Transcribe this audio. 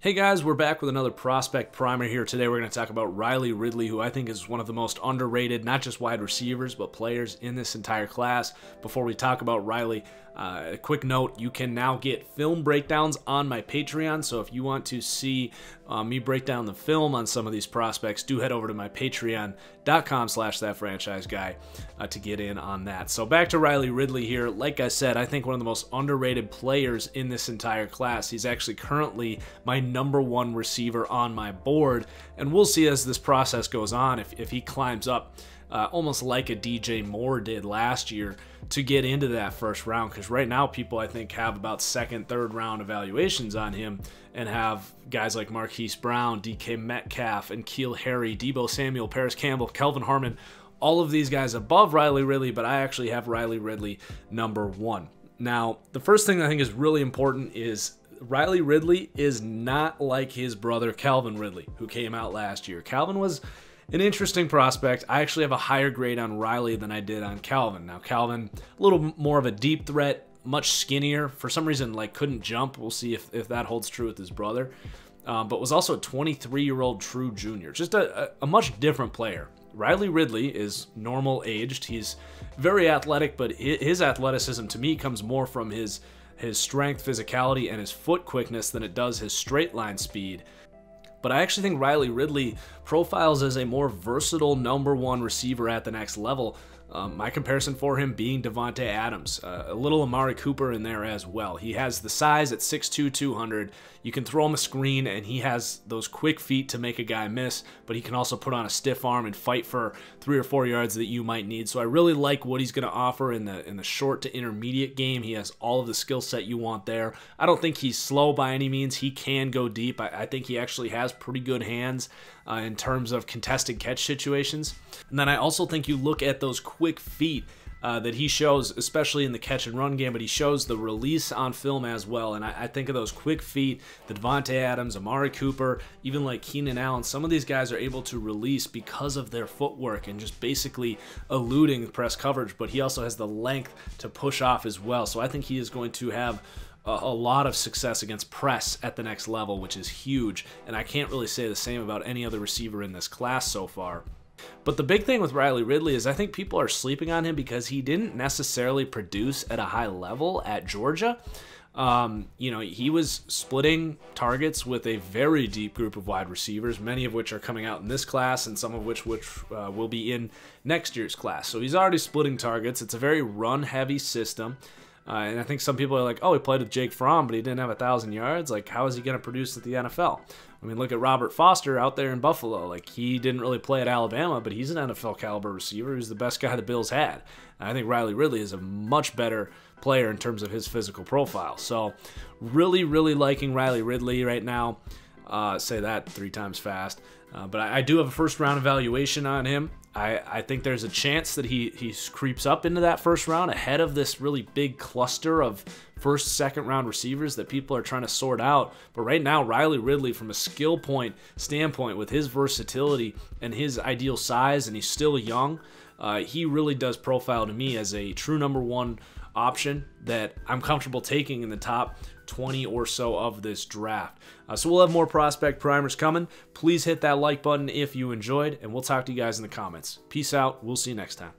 Hey guys, we're back with another prospect primer here. Today we're going to talk about Riley Ridley, who I think is one of the most underrated, not just wide receivers, but players in this entire class. Before we talk about Riley, a quick note, you can now get film breakdowns on my Patreon, so if you want to see me break down the film on some of these prospects, do head over to my patreon.com/ThatFranchiseGuy to get in on that. So back to Riley Ridley here. Like I said, I think one of the most underrated players in this entire class. He's actually currently my #1 receiver on my board, and we'll see as this process goes on if he climbs up almost like a DJ Moore did last year to get into that first round, because right now people I think have about second, third round evaluations on him and have guys like Marquise Brown, DK Metcalf, and N'Keal Harry, Deebo Samuel, Paris Campbell, Kelvin Harmon, all of these guys above Riley Ridley, but I actually have Riley Ridley #1. Now, the first thing I think is really important is Riley Ridley is not like his brother Calvin Ridley, who came out last year. Calvin was an interesting prospect. I actually have a higher grade on Riley than I did on Calvin. Now, Calvin, a little more of a deep threat, much skinnier. For some reason, couldn't jump. We'll see if that holds true with his brother. But was also a 23-year-old true junior. Just a much different player. Riley Ridley is normal aged. He's very athletic, but his athleticism to me comes more from his strength, physicality, and his foot quickness than it does his straight line speed. But I actually think Riley Ridley profiles as a more versatile #1 receiver at the next level. My comparison for him being Davante Adams, a little Amari Cooper in there as well. He has the size at 6'2", 200. You can throw him a screen, and he has those quick feet to make a guy miss, but he can also put on a stiff arm and fight for 3 or 4 yards that you might need. So I really like what he's going to offer in the short to intermediate game. He has all of the skill set you want there. I don't think he's slow by any means. He can go deep. I think he actually has pretty good hands in terms of contested catch situations. And then I also think you look at those quick feet that he shows, especially in the catch and run game, but he shows the release on film as well. And I think of those quick feet, the Davante Adams, Amari Cooper, even like Keenan Allen, some of these guys are able to release because of their footwork and just basically eluding press coverage, but he also has the length to push off as well. So I think he is going to have a lot of success against press at the next level, which is huge, and I can't really say the same about any other receiver in this class so far. But the big thing with Riley Ridley is I think people are sleeping on him because he didn't necessarily produce at a high level at Georgia. He was splitting targets with a very deep group of wide receivers, many of which are coming out in this class and some of which will be in next year's class. So he's already splitting targets. It's a very run-heavy system. And I think some people are like, oh, he played with Jake Fromm, but he didn't have 1,000 yards. How is he going to produce at the NFL? I mean, look at Robert Foster out there in Buffalo. He didn't really play at Alabama, but he's an NFL caliber receiver. He's the best guy the Bills had. And I think Riley Ridley is a much better player in terms of his physical profile. So really, really liking Riley Ridley right now. Say that 3 times fast. But I do have a first-round evaluation on him. I think there's a chance that he creeps up into that first round ahead of this really big cluster of first, second-round receivers that people are trying to sort out. But right now, Riley Ridley, from a skill point standpoint, with his versatility and his ideal size, and he's still young, he really does profile to me as a true #1 option that I'm comfortable taking in the top 20 or so of this draft. So we'll have more prospect primers coming. Please hit that like button if you enjoyed, and we'll talk to you guys in the comments. Peace out. We'll see you next time.